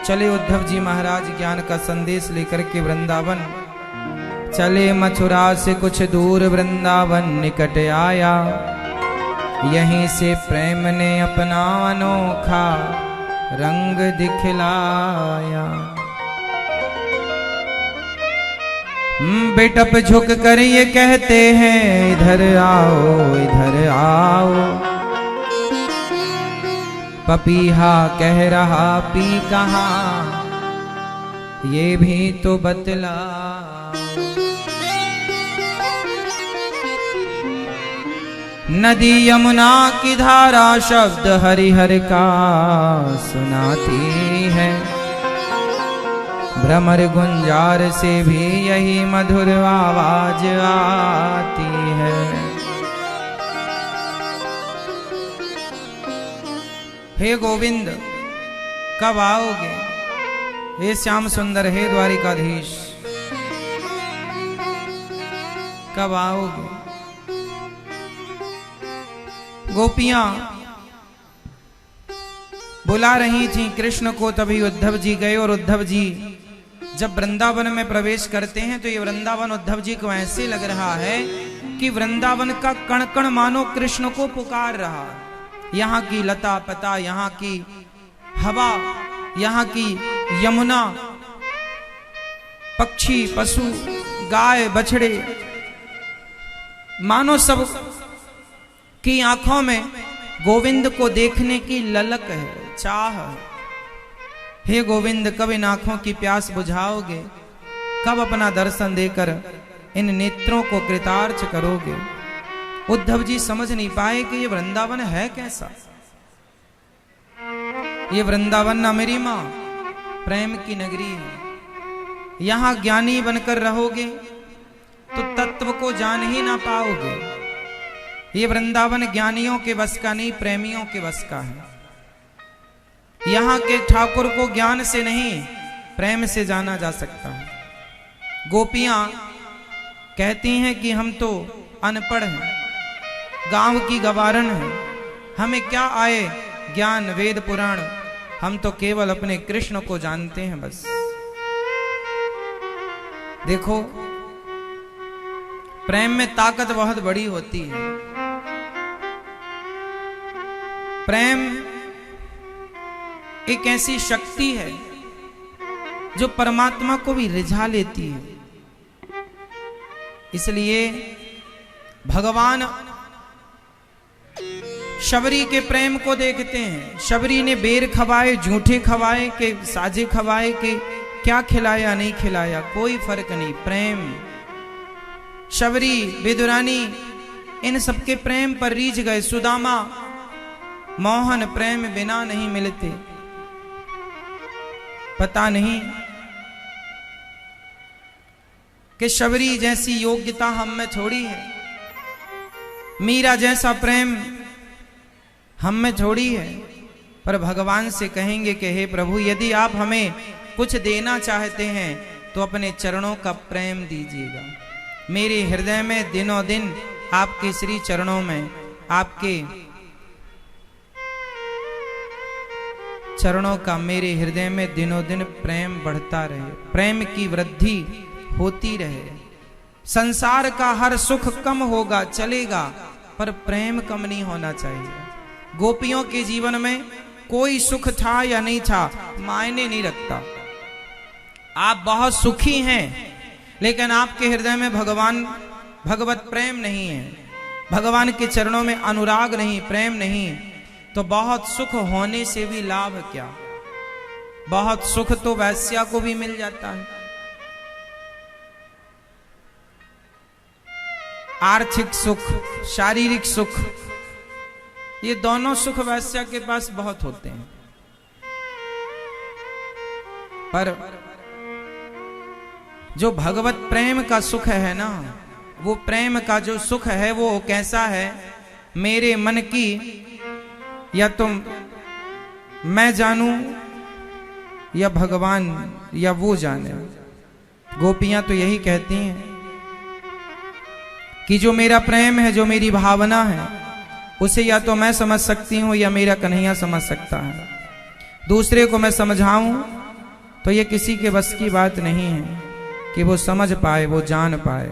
चले उद्धव जी महाराज ज्ञान का संदेश लेकर के वृंदावन चले। मथुरा से कुछ दूर वृंदावन निकट आया, यहीं से प्रेम ने अपना अनोखा रंग दिखलाया। बेटप झुक कर ये कहते हैं इधर आओ इधर आओ। पपीहा कह रहा पी कहाँ ये भी तो बतला। नदी यमुना की धारा शब्द हरिहर का सुनाती है। भ्रमर गुंजार से भी यही मधुर आवाज आती है। हे गोविंद कब आओगे, हे श्याम सुंदर, हे द्वारिकाधीश कब आओगे। गोपियां बुला रही थी कृष्ण को, तभी उद्धव जी गए। और उद्धव जी जब वृंदावन में प्रवेश करते हैं तो ये वृंदावन उद्धव जी को ऐसे लग रहा है कि वृंदावन का कण कण मानो कृष्ण को पुकार रहा है। यहाँ की लता पता, यहाँ की हवा, यहाँ की यमुना, पक्षी पशु गाय बछड़े, मानो सब की आंखों में गोविंद को देखने की ललक है, चाह है। हे गोविंद कब इन आंखों की प्यास बुझाओगे, कब अपना दर्शन देकर इन नेत्रों को कृतार्थ करोगे। उद्धव जी समझ नहीं पाए कि ये वृंदावन है कैसा। ये वृंदावन ना मेरी मां प्रेम की नगरी है। यहां ज्ञानी बनकर रहोगे तो तत्व को जान ही ना पाओगे। ये वृंदावन ज्ञानियों के बस का नहीं, प्रेमियों के बस का है। यहां के ठाकुर को ज्ञान से नहीं प्रेम से जाना जा सकता है। गोपियां कहती हैं कि हम तो अनपढ़ हैं, गांव की गवारन है, हमें क्या आए ज्ञान वेद पुराण, हम तो केवल अपने कृष्ण को जानते हैं बस। देखो प्रेम में ताकत बहुत बड़ी होती है। प्रेम एक ऐसी शक्ति है जो परमात्मा को भी रिझा लेती है। इसलिए भगवान शबरी के प्रेम को देखते हैं। शबरी ने बेर खवाए, झूठे खवाए के साजे खवाए के क्या खिलाया नहीं खिलाया, कोई फर्क नहीं। प्रेम शबरी विदुरानी इन सबके प्रेम पर रीझ गए। सुदामा मोहन प्रेम बिना नहीं मिलते। पता नहीं कि शबरी जैसी योग्यता हम में थोड़ी है, मीरा जैसा प्रेम हम में थोड़ी है। पर भगवान से कहेंगे कि हे प्रभु यदि आप हमें कुछ देना चाहते हैं तो अपने चरणों का प्रेम दीजिएगा। मेरे हृदय में दिनों दिन आपके श्री चरणों में, आपके चरणों का मेरे हृदय में दिनों दिन प्रेम बढ़ता रहे, प्रेम की वृद्धि होती रहे। संसार का हर सुख कम होगा चलेगा, पर प्रेम कम नहीं होना चाहिए। गोपियों के जीवन में कोई सुख था या नहीं था मायने नहीं रखता। आप बहुत सुखी हैं लेकिन आपके हृदय में भगवत प्रेम नहीं है, भगवान के चरणों में अनुराग नहीं, प्रेम नहीं, तो बहुत सुख होने से भी लाभ क्या। बहुत सुख तो वैश्या को भी मिल जाता है। आर्थिक सुख, शारीरिक सुख, ये दोनों सुख वैश्या के पास बहुत होते हैं। पर जो भगवत प्रेम का सुख है ना, वो प्रेम का जो सुख है वो कैसा है। मेरे मन की या तुम मैं जानूं या भगवान या वो जाने। गोपियां तो यही कहती हैं कि जो मेरा प्रेम है, जो मेरी भावना है, उसे या तो मैं समझ सकती हूं या मेरा कन्हैया समझ सकता है। दूसरे को मैं समझाऊं तो ये किसी के बस की बात नहीं है कि वो समझ पाए, वो जान पाए।